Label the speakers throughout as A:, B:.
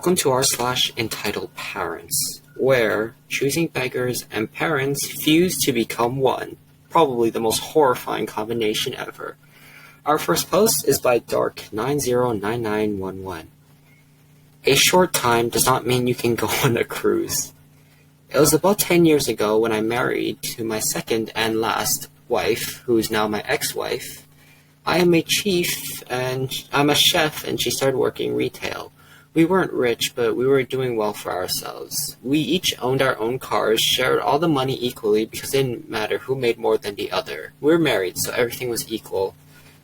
A: Welcome to r/entitled parents, where choosing beggars and parents fuse to become one. Probably the most horrifying combination ever. Our first post is by Dark909911. A short time does not mean you can go on a cruise. It was about 10 years ago when I married to my second and last wife, who is now my ex-wife. I'm a chef and she started working retail. We weren't rich, but we were doing well for ourselves. We each owned our own cars, shared all the money equally because it didn't matter who made more than the other. We were married, so everything was equal.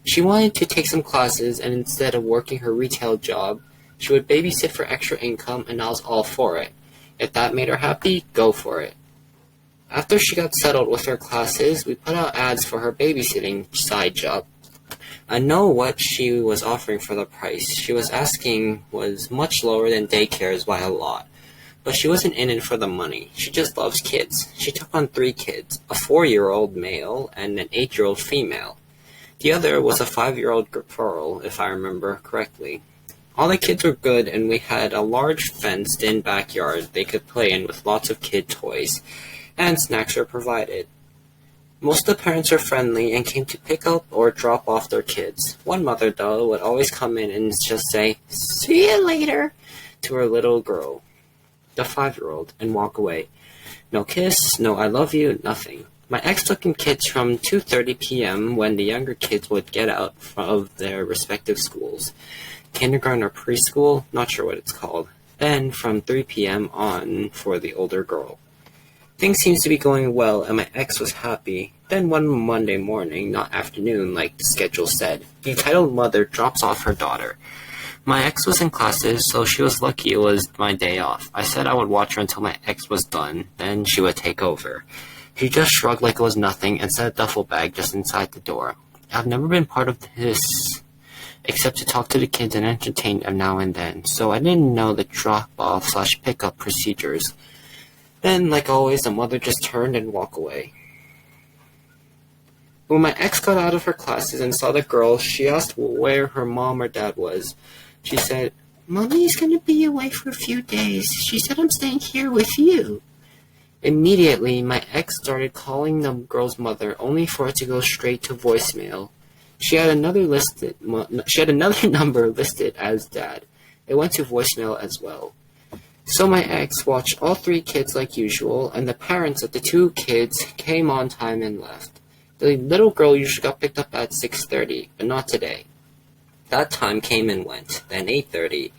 A: She wanted to take some classes, and instead of working her retail job, she would babysit for extra income, and I was all for it. If that made her happy, go for it. After she got settled with her classes, we put out ads for her babysitting side job. I know what she was offering for the price she was asking was much lower than daycares by a lot, but she wasn't in it for the money. She just loves kids. She took on 3 kids, a 4-year-old male and an 8-year-old female. The other was a 5-year-old girl, if I remember correctly. All the kids were good, and we had a large fenced-in backyard they could play in with lots of kid toys, and snacks were provided. Most of the parents were friendly and came to pick up or drop off their kids. One mother, though, would always come in and just say, "See you later," to her little girl, the 5-year-old, and walk away. No kiss, no I love you, nothing. My ex took in kids from 2:30 p.m. when the younger kids would get out of their respective schools. Kindergarten or preschool, not sure what it's called. Then from 3 p.m. on for the older girl. Things seemed to be going well, and my ex was happy. Then one Monday morning, not afternoon like the schedule said, the entitled mother drops off her daughter. My ex was in classes, so she was lucky it was my day off. I said I would watch her until my ex was done, then she would take over. She just shrugged like it was nothing and set a duffel bag just inside the door. I've never been part of this, except to talk to the kids and entertain them now and then, so I didn't know the drop-off/pickup procedures. Then, like always, the mother just turned and walked away. When my ex got out of her classes and saw the girl, she asked where her mom or dad was. She said, "Mommy's going to be away for a few days. She said I'm staying here with you." Immediately, my ex started calling the girl's mother, only for it to go straight to voicemail. She had another number listed as dad. It went to voicemail as well. So my ex watched all 3 kids like usual, and the parents of the 2 kids came on time and left. The little girl usually got picked up at 6:30, but not today. That time came and went, then 8:30.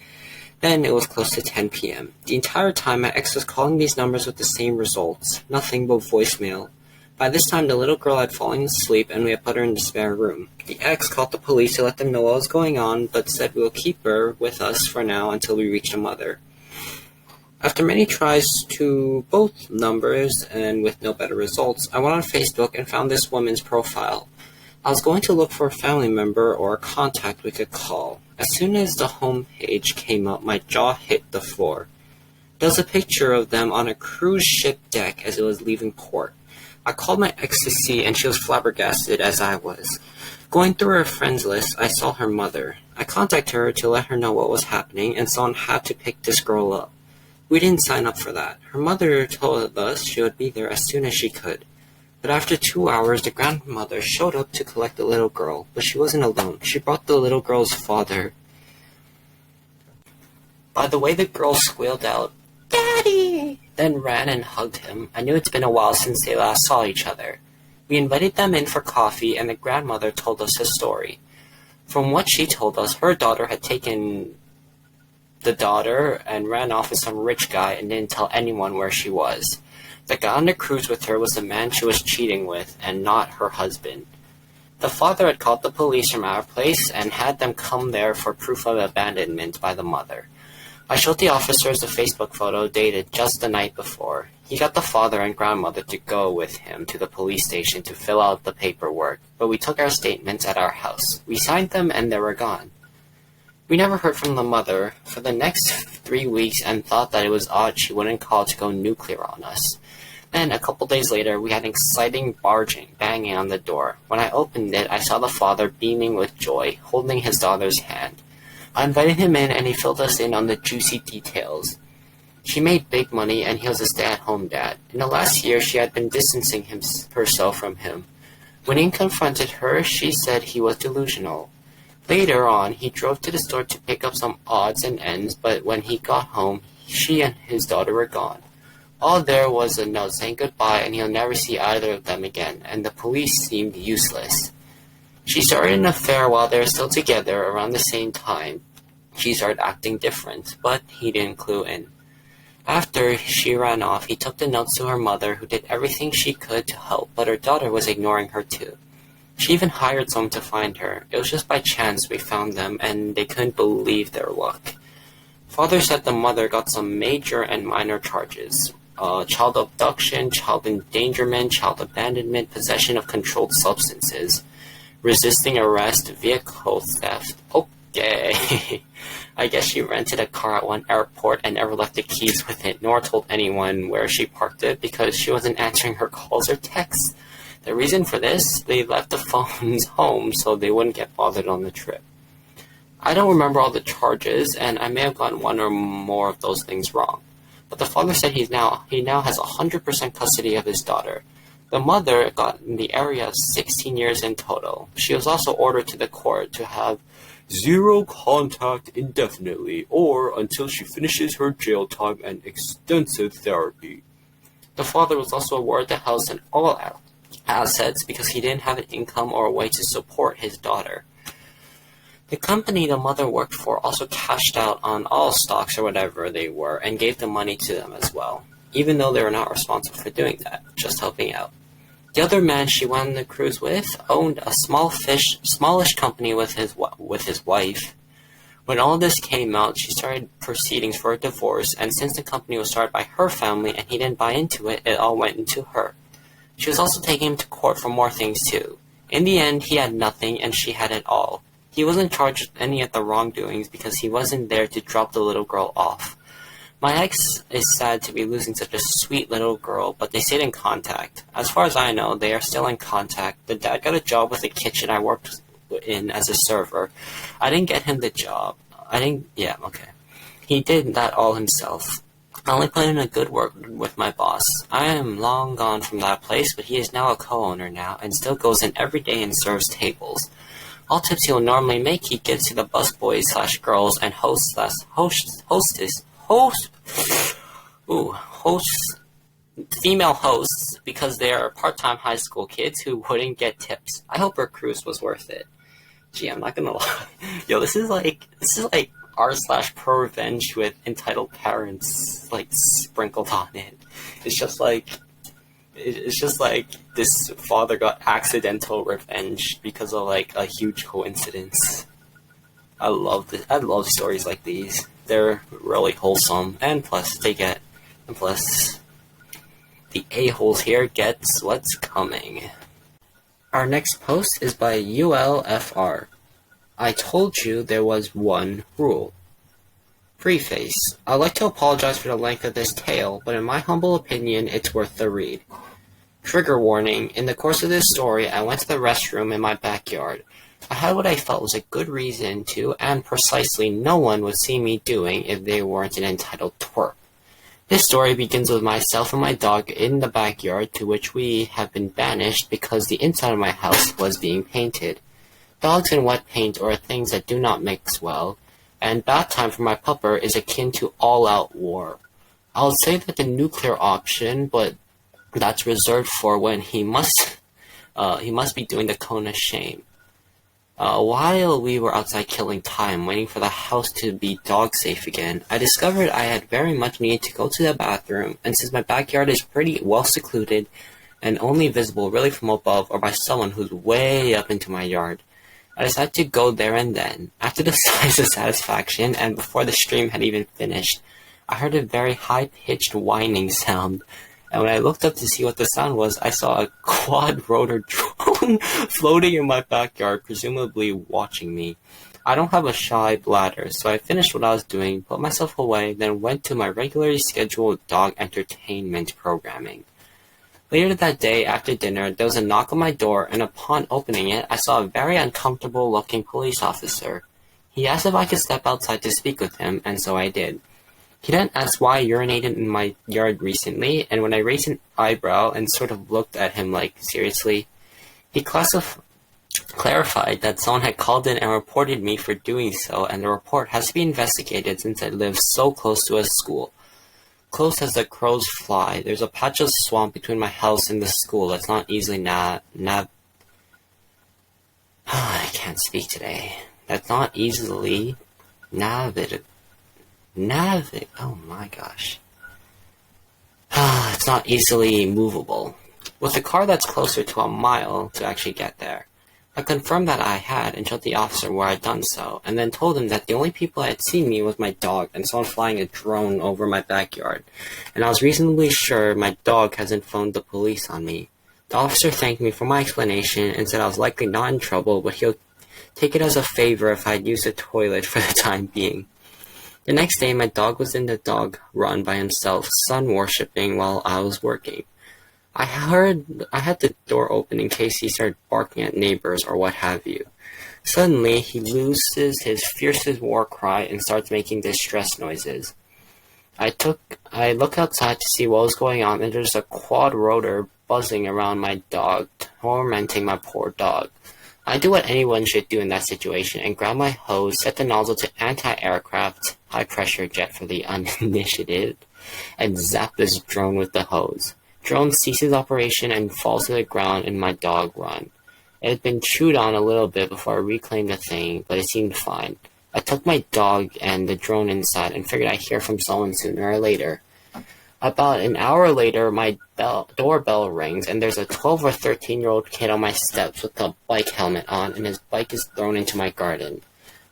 A: Then it was close to 10 p.m. The entire time my ex was calling these numbers with the same results, nothing but voicemail. By this time the little girl had fallen asleep and we had put her in the spare room. The ex called the police to let them know what was going on, but said we will keep her with us for now until we reach the mother. After many tries to both numbers and with no better results, I went on Facebook and found this woman's profile. I was going to look for a family member or a contact we could call. As soon as the home page came up, my jaw hit the floor. There was a picture of them on a cruise ship deck as it was leaving port. I called my ex to see, and she was flabbergasted as I was. Going through her friends list, I saw her mother. I contacted her to let her know what was happening and someone had to pick this girl up. We didn't sign up for that. Her mother told us she would be there as soon as she could. But after 2 hours, the grandmother showed up to collect the little girl, but she wasn't alone. She brought the little girl's father. By the way the girl squealed out, "Daddy!" then ran and hugged him. I knew it's been a while since they last saw each other. We invited them in for coffee, and the grandmother told us his story. From what she told us, her daughter had taken the daughter and ran off with some rich guy and didn't tell anyone where she was. The guy on the cruise with her was the man she was cheating with and not her husband. The father had called the police from our place and had them come there for proof of abandonment by the mother. I showed the officers a Facebook photo dated just the night before. He got the father and grandmother to go with him to the police station to fill out the paperwork, but we took our statements at our house. We signed them and they were gone. We never heard from the mother for the next 3 weeks and thought that it was odd she wouldn't call to go nuclear on us. Then, a couple days later, we had an exciting banging on the door. When I opened it, I saw the father beaming with joy, holding his daughter's hand. I invited him in and he filled us in on the juicy details. She made big money and he was a stay-at-home dad. In the last year, she had been distancing herself from him. When he confronted her, she said he was delusional. Later on, he drove to the store to pick up some odds and ends, but when he got home, she and his daughter were gone. All there was a note saying goodbye and he'll never see either of them again, and the police seemed useless. She started an affair while they were still together around the same time. She started acting different, but he didn't clue in. After she ran off, he took the notes to her mother, who did everything she could to help, but her daughter was ignoring her too. She even hired someone to find her. It was just by chance we found them, and they couldn't believe their luck. Father said the mother got some major and minor charges. Child abduction, child endangerment, child abandonment, possession of controlled substances, resisting arrest, vehicle theft. Okay. I guess she rented a car at one airport and never left the keys with it, nor told anyone where she parked it because she wasn't answering her calls or texts. The reason for this, they left the phones home so they wouldn't get bothered on the trip. I don't remember all the charges, and I may have gotten one or more of those things wrong. But the father said he now has 100% custody of his daughter. The mother got in the area of 16 years in total. She was also ordered to the court to have zero contact indefinitely or until she finishes her jail time and extensive therapy. The father was also awarded the house and all assets because he didn't have an income or a way to support his daughter. The company the mother worked for also cashed out on all stocks or whatever they were and gave the money to them as well, even though they were not responsible for doing that, just helping out. The other man she went on the cruise with owned a smallish company with his wife. When all this came out, she started proceedings for a divorce, and since the company was started by her family and he didn't buy into it, it all went into her. She was also taking him to court for more things too. In the end, he had nothing and she had it all. He wasn't charged with any of the wrongdoings because he wasn't there to drop the little girl off. My ex is sad to be losing such a sweet little girl, but they stayed in contact. As far as I know, they are still in contact. The dad got a job with the kitchen I worked in as a server. I didn't get him the job. He did that all himself. I only put in a good word with my boss. I am long gone from that place, but he is now a co-owner now and still goes in every day and serves tables. All tips he'll normally make, he gives to the busboys/girls and female hosts because they are part-time high school kids who wouldn't get tips. I hope her cruise was worth it. Gee, I'm not gonna lie. Yo, this is like r/pro revenge with entitled parents like sprinkled on it. It's just like this father got accidental revenge because of like a huge coincidence. I love stories like these. They're really wholesome, and plus the a-holes here gets what's coming. Our next post is by ULFR. I told you there was one rule. Preface. I'd like to apologize for the length of this tale, but in my humble opinion, it's worth the read. Trigger warning. In the course of this story, I went to the restroom in my backyard. I had what I felt was a good reason to, and precisely no one would see me doing if they weren't an entitled twerp. This story begins with myself and my dog in the backyard, to which we have been banished because the inside of my house was being painted. Dogs and wet paint are things that do not mix well, and bath time for my pupper is akin to all-out war. I would say that the nuclear option, but that's reserved for when he must be doing the cone of shame. While we were outside killing time, waiting for the house to be dog-safe again, I discovered I had very much needed to go to the bathroom, and since my backyard is pretty well secluded and only visible really from above or by someone who's way up into my yard, I decided to go there and then. After the sighs of satisfaction, and before the stream had even finished, I heard a very high-pitched whining sound. And when I looked up to see what the sound was, I saw a quad-rotor drone floating in my backyard, presumably watching me. I don't have a shy bladder, so I finished what I was doing, put myself away, then went to my regularly scheduled dog entertainment programming. Later that day, after dinner, there was a knock on my door, and upon opening it, I saw a very uncomfortable-looking police officer. He asked if I could step outside to speak with him, and so I did. He then asked why I urinated in my yard recently, and when I raised an eyebrow and sort of looked at him like, seriously, he clarified that someone had called in and reported me for doing so, and the report has to be investigated since I live so close to a school. Close as the crows fly, there's a patch of swamp between my house and the school that's not easily I can't speak today. That's not easily oh my gosh. It's not easily movable. With a car that's closer to a mile to actually get there. I confirmed that I had and showed the officer where I'd done so, and then told him that the only people that had seen me was my dog and someone flying a drone over my backyard, and I was reasonably sure my dog hasn't phoned the police on me. The officer thanked me for my explanation and said I was likely not in trouble, but he'll take it as a favor if I'd use the toilet for the time being. The next day, my dog was in the dog run by himself, sun-worshipping while I was working. I had the door open in case he started barking at neighbors or what have you. Suddenly, he loses his fiercest war cry and starts making distress noises. I look outside to see what was going on, and there's a quad rotor buzzing around my dog, tormenting my poor dog. I do what anyone should do in that situation and grab my hose, set the nozzle to anti-aircraft, high-pressure jet for the uninitiated, and zap this drone with the hose. Drone ceases operation and falls to the ground in my dog run. It had been chewed on a little bit before I reclaimed the thing, but it seemed fine. I took my dog and the drone inside and figured I'd hear from someone sooner or later. About an hour later, my doorbell rings, and there's a 12 or 13-year-old kid on my steps with a bike helmet on, and his bike is thrown into my garden.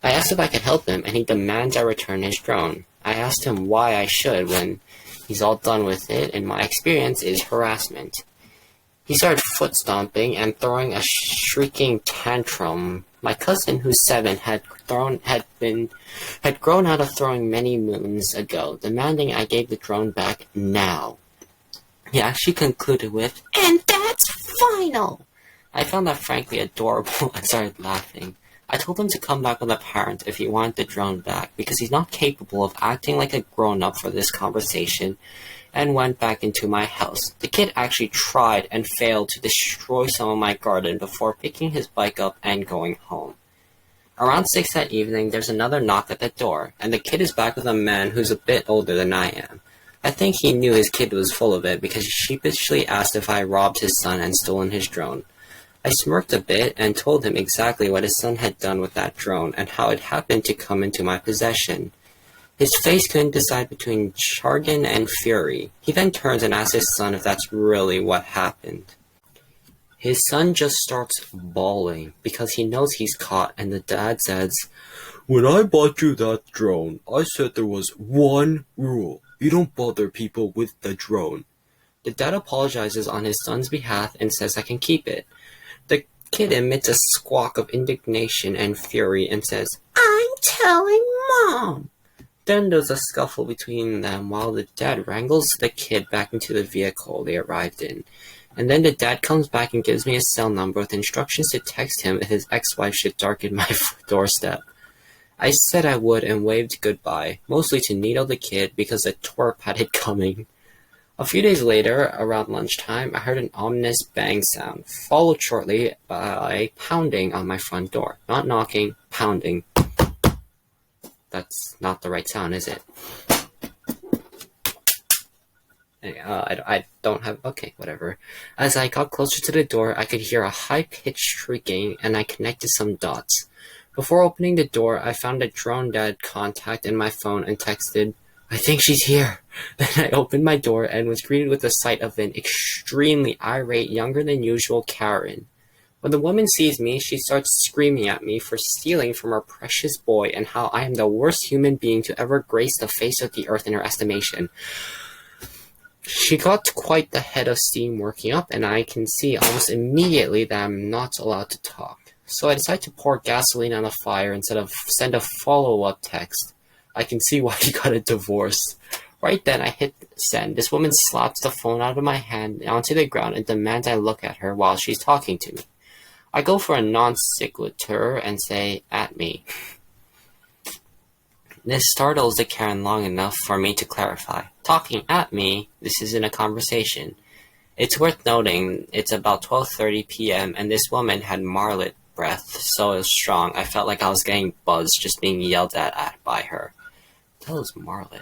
A: I asked if I could help him, and he demands I return his drone. I asked him why I should when he's all done with it, and my experience is harassment. He started foot stomping and throwing a shrieking tantrum. My cousin, who's 7, had grown out of throwing many moons ago, demanding I gave the drone back now. He actually concluded with, "And that's final!" I found that frankly adorable and started laughing. I told him to come back with a parent if he wanted the drone back, because he's not capable of acting like a grown-up for this conversation, and went back into my house. The kid actually tried and failed to destroy some of my garden before picking his bike up and going home. Around 6 that evening, there's another knock at the door, and the kid is back with a man who's a bit older than I am. I think he knew his kid was full of it because he sheepishly asked if I robbed his son and stolen his drone. I smirked a bit and told him exactly what his son had done with that drone and how it happened to come into my possession. His face couldn't decide between chagrin and fury. He then turns and asks his son if that's really what happened. His son just starts bawling because he knows he's caught, and the dad says, "When I bought you that drone, I said there was one rule. You don't bother people with the drone." The dad apologizes on his son's behalf and says I can keep it. The kid emits a squawk of indignation and fury and says, "I'm telling Mom!" Then there's a scuffle between them while the dad wrangles the kid back into the vehicle they arrived in. And then the dad comes back and gives me his cell number with instructions to text him if his ex-wife should darken my doorstep. I said I would and waved goodbye, mostly to needle the kid because the twerp had it coming. A few days later, around lunchtime, I heard an ominous bang sound, followed shortly by pounding on my front door. Not knocking, pounding. That's not the right sound, is it? I don't have... Okay, whatever. As I got closer to the door, I could hear a high-pitched shrieking, and I connected some dots. Before opening the door, I found a drone dad contact in my phone and texted, "I think she's here." Then I opened my door and was greeted with the sight of an extremely irate, younger than usual Karen. When the woman sees me, she starts screaming at me for stealing from her precious boy and how I am the worst human being to ever grace the face of the earth in her estimation. She got quite the head of steam working up, and I can see almost immediately that I'm not allowed to talk. So I decide to pour gasoline on the fire instead of send a follow-up text. I can see why he got a divorce. Right then, I hit send. This woman slaps the phone out of my hand onto the ground and demands I look at her while she's talking to me. I go for a non sequitur and say, "At me." This startles the Karen long enough for me to clarify. Talking at me, this isn't a conversation. It's worth noting it's about 12:30 p.m. and this woman had marlet breath so strong I felt like I was getting buzzed just being yelled at by her. What the hell is marlet?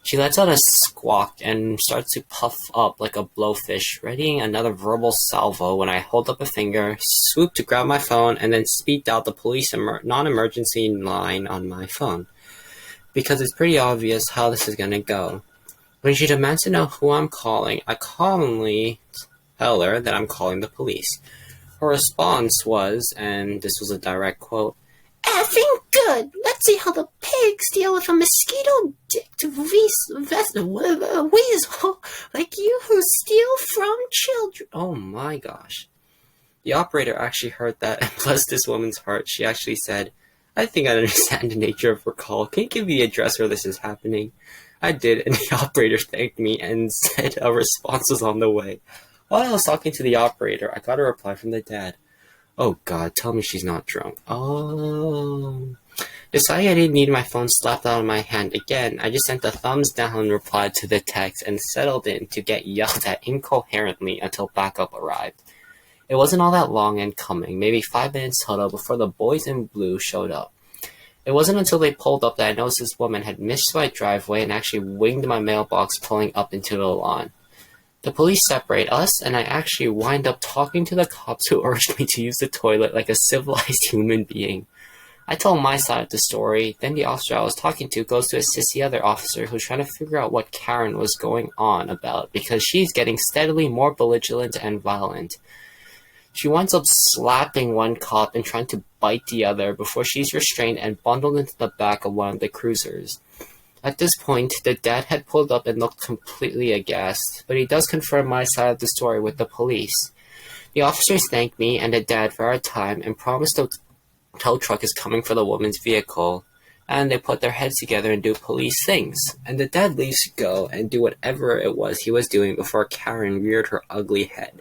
A: She lets out a squawk and starts to puff up like a blowfish, readying another verbal salvo when I hold up a finger, swoop to grab my phone, and then speak out the police non-emergency line on my phone. Because it's pretty obvious how this is going to go. When she demands to know who I'm calling, I calmly tell her that I'm calling the police. Her response was, and this was a direct quote, "Effing good! Let's see how the pigs deal with a mosquito-dicked weasel like you who steal from children." Oh my gosh. The operator actually heard that, and bless this woman's heart, she actually said, "I think I understand the nature of her call. Can you give me the address where this is happening?" I did, and the operator thanked me and said a response was on the way. While I was talking to the operator, I got a reply from the dad. Oh God, tell me she's not drunk. Oh. Deciding I didn't need my phone slapped out of my hand again, I just sent a thumbs down reply to the text and settled in to get yelled at incoherently until backup arrived. It wasn't all that long in coming, maybe 5 minutes total before the boys in blue showed up. It wasn't until they pulled up that I noticed this woman had missed my driveway and actually winged my mailbox pulling up into the lawn. The police separate us, and I actually wind up talking to the cops who urged me to use the toilet like a civilized human being. I told my side of the story, then the officer I was talking to goes to assist the other officer who's trying to figure out what Karen was going on about because she's getting steadily more belligerent and violent. She winds up slapping one cop and trying to bite the other before she's restrained and bundled into the back of one of the cruisers. At this point, the dad had pulled up and looked completely aghast, but he does confirm my side of the story with the police. The officers thank me and the dad for our time and promise the tow truck is coming for the woman's vehicle, and they put their heads together and do police things, and the dad leaves to go and do whatever it was he was doing before Karen reared her ugly head.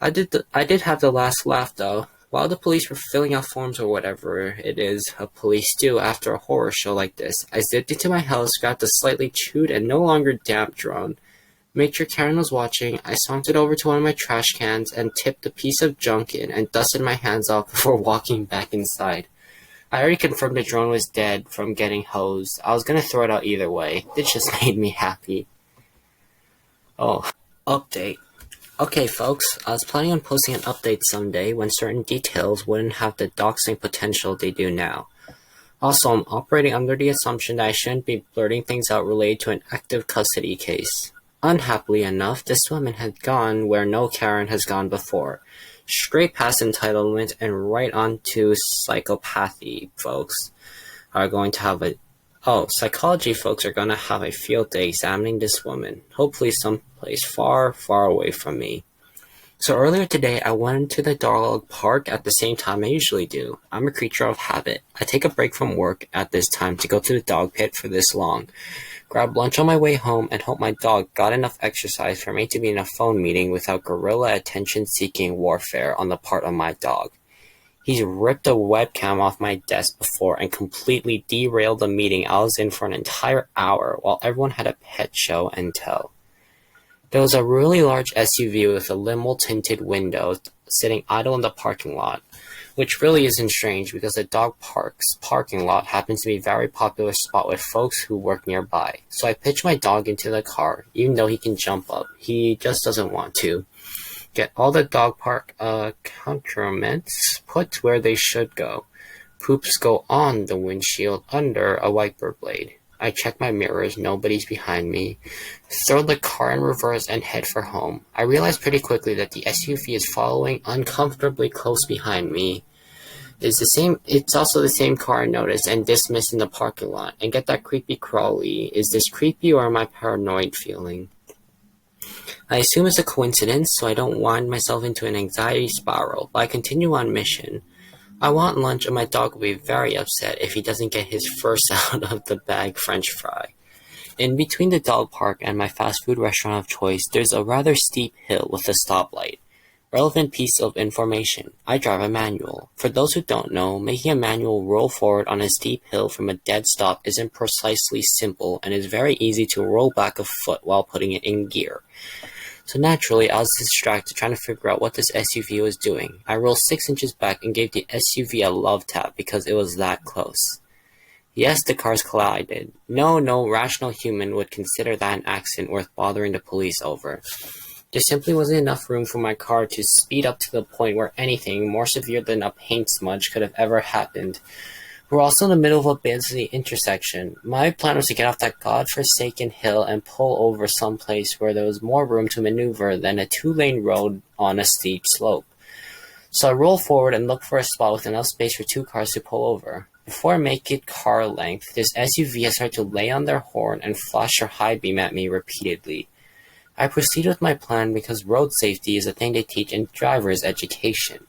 A: I did have the last laugh though. While the police were filling out forms or whatever it is a police do after a horror show like this, I zipped into my house, grabbed a slightly chewed and no longer damp drone, made sure Karen was watching. I sauntered over to one of my trash cans and tipped a piece of junk in and dusted my hands off before walking back inside. I already confirmed the drone was dead from getting hosed. I was gonna throw it out either way. It just made me happy. Oh, update. Okay folks, I was planning on posting an update someday when certain details wouldn't have the doxing potential they do now. Also, I'm operating under the assumption that I shouldn't be blurting things out related to an active custody case. Unhappily enough, this woman had gone where no Karen has gone before. Straight past entitlement and right on to psychopathy, folks. Psychology folks are gonna have a field day examining this woman, hopefully someplace far, far away from me. So earlier today, I went to the dog park at the same time I usually do. I'm a creature of habit. I take a break from work at this time to go to the dog pit for this long, grab lunch on my way home, and hope my dog got enough exercise for me to be in a phone meeting without guerrilla attention-seeking warfare on the part of my dog. He's ripped a webcam off my desk before and completely derailed the meeting I was in for an entire hour while everyone had a pet show and tell. There was a really large SUV with a limo-tinted window sitting idle in the parking lot, which really isn't strange because the dog park's parking lot happens to be a very popular spot with folks who work nearby. So I pitch my dog into the car, even though he can jump up. He just doesn't want to. Get all the dog park accoutrements put where they should go. Poops go on the windshield under a wiper blade. I check my mirrors, nobody's behind me. Throw the car in reverse and head for home. I realize pretty quickly that the SUV is following uncomfortably close behind me. It's also the same car I noticed and dismissed in the parking lot. And get that creepy crawly. Is this creepy or am I paranoid feeling? I assume it's a coincidence, so I don't wind myself into an anxiety spiral, but I continue on mission. I want lunch and my dog will be very upset if he doesn't get his first out of the bag French fry. In between the dog park and my fast food restaurant of choice, there's a rather steep hill with a stoplight. Relevant piece of information. I drive a manual. For those who don't know, making a manual roll forward on a steep hill from a dead stop isn't precisely simple and is very easy to roll back a foot while putting it in gear. So naturally, I was distracted trying to figure out what this SUV was doing. I rolled 6 inches back and gave the SUV a love tap because it was that close. Yes, the cars collided. No rational human would consider that an accident worth bothering the police over. There simply wasn't enough room for my car to speed up to the point where anything more severe than a paint smudge could have ever happened. We're also in the middle of a busy intersection. My plan was to get off that godforsaken hill and pull over someplace where there was more room to maneuver than a 2-lane road on a steep slope. So I roll forward and look for a spot with enough space for 2 cars to pull over. Before I make it car length, this SUV has started to lay on their horn and flash their high beam at me repeatedly. I proceed with my plan because road safety is a thing they teach in driver's education.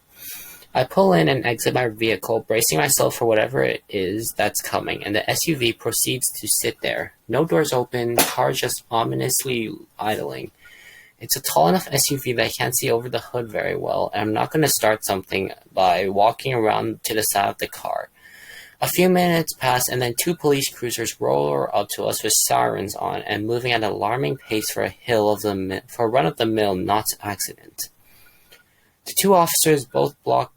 A: I pull in and exit my vehicle, bracing myself for whatever it is that's coming, and the SUV proceeds to sit there. No doors open, car just ominously idling. It's a tall enough SUV that I can't see over the hood very well, and I'm not going to start something by walking around to the side of the car. A few minutes pass, and then 2 police cruisers roll up to us with sirens on and moving at an alarming pace for a run-of-the-mill not accident. The 2 officers both block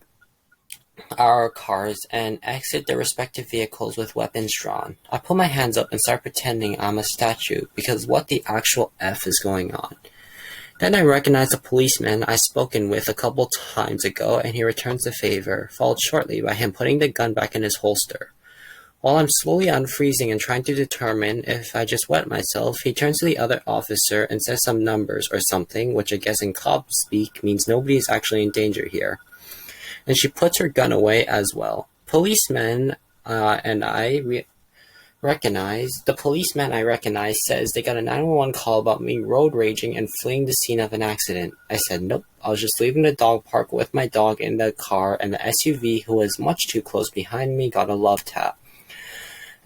A: our cars and exit their respective vehicles with weapons drawn. I pull my hands up and start pretending I'm a statue, because what the actual F is going on? Then I recognize the policeman I've spoken with a couple times ago, and he returns the favor, followed shortly by him putting the gun back in his holster. While I'm slowly unfreezing and trying to determine if I just wet myself, he turns to the other officer and says some numbers or something, which I guess in cop speak means nobody is actually in danger here. And she puts her gun away as well. The policeman I recognize says they got a 911 call about me road raging and fleeing the scene of an accident. I said nope, I was just leaving the dog park with my dog in the car, and the SUV, who was much too close behind me, got a love tap.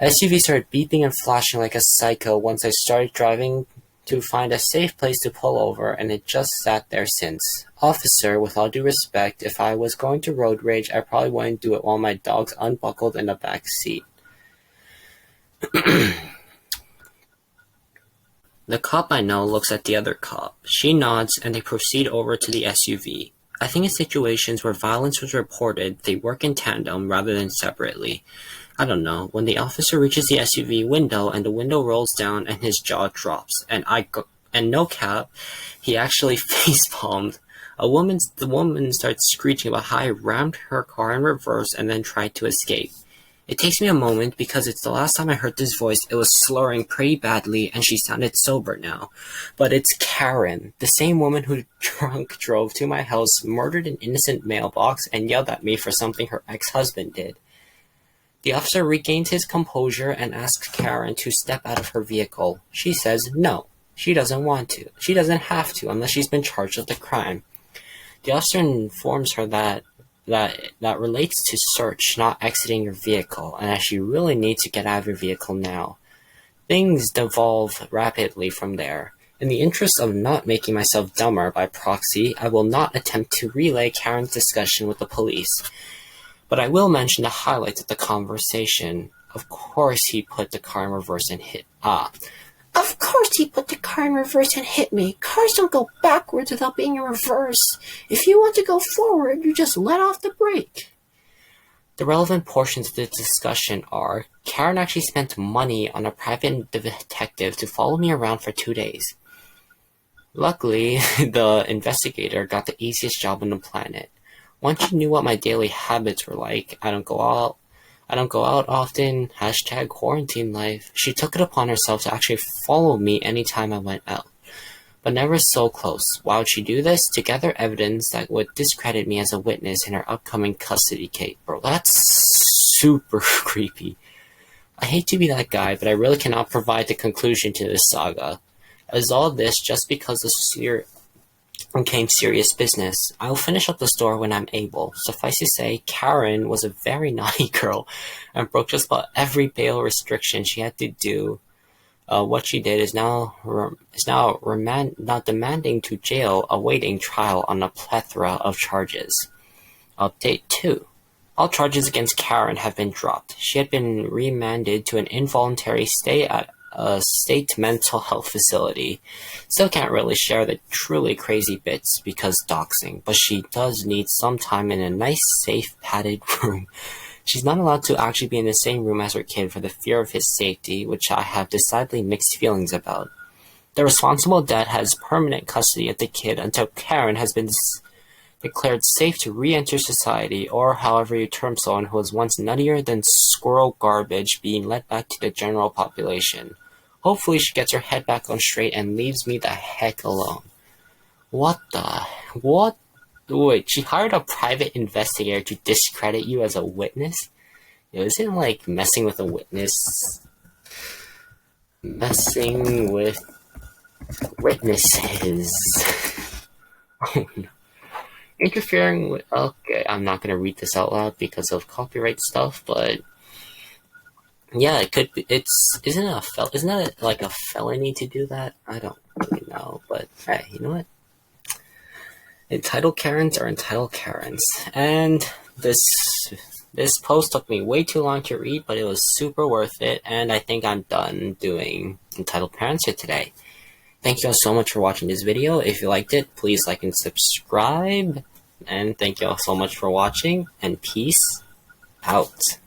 A: SUV started beeping and flashing like a psycho once I started driving to find a safe place to pull over, and it just sat there since. Officer, with all due respect, if I was going to road rage, I probably wouldn't do it while my dog's unbuckled in the back seat. The cop I know looks at the other cop. She nods, and they proceed over to the SUV. I think in situations where violence was reported, they work in tandem rather than separately. I don't know, when the officer reaches the SUV window and the window rolls down and his jaw drops, and no cap, he actually facepalmed. The woman starts screeching about how I rammed her car in reverse and then tried to escape. It takes me a moment because it's the last time I heard this voice. It was slurring pretty badly and she sounded sober now. But it's Karen, the same woman who drove to my house, murdered an innocent mailbox, and yelled at me for something her ex-husband did. The officer regains his composure and asks Karen to step out of her vehicle. She says no, she doesn't want to. She doesn't have to unless she's been charged with the crime. The officer informs her that relates to search, not exiting your vehicle, and that you really need to get out of your vehicle now. Things devolve rapidly from there. In the interest of not making myself dumber by proxy, I will not attempt to relay Karen's discussion with the police. But I will mention the highlights of the conversation. Of course he put the car in reverse and hit Of course he put the car in reverse and hit me. Cars don't go backwards without being in reverse. If you want to go forward, you just let off the brake. The relevant portions of the discussion are, Karen actually spent money on a private detective to follow me around for 2 days. Luckily, the investigator got the easiest job on the planet. Once she knew what my daily habits were like, I don't go out often, #quarantine life. She took it upon herself to actually follow me anytime I went out. But never so close. Why would she do this? To gather evidence that would discredit me as a witness in her upcoming custody case. Bro, that's super creepy. I hate to be that guy, but I really cannot provide the conclusion to this saga. As all this just because became serious business. I will finish up the story when I'm able. Suffice to say, Karen was a very naughty girl and broke just about every bail restriction she had to do What she did is now not demanding to jail, awaiting trial on a plethora of charges. Update 2. All charges against Karen have been dropped. She had been remanded to an involuntary stay at a state mental health facility. Still can't really share the truly crazy bits because doxing, but she does need some time in a nice, safe, padded room. She's not allowed to actually be in the same room as her kid for the fear of his safety, which I have decidedly mixed feelings about. The responsible dad has permanent custody of the kid until Karen has been declared safe to re-enter society, or however you term someone who was once nuttier than squirrel garbage being let back to the general population. Hopefully she gets her head back on straight and leaves me the heck alone. What? Wait, she hired a private investigator to discredit you as a witness? Isn't like messing with a witness? Messing with witnesses. Oh no. Interfering with... Okay, I'm not gonna read this out loud because of copyright stuff, but... Yeah, it could be... Isn't that like a felony to do that? I don't really know, but hey, you know what? Entitled Karens are entitled Karens. And this post took me way too long to read, but it was super worth it, and I think I'm done doing Entitled Parents for today. Thank you all so much for watching this video. If you liked it, please like and subscribe. And thank you all so much for watching, and peace out.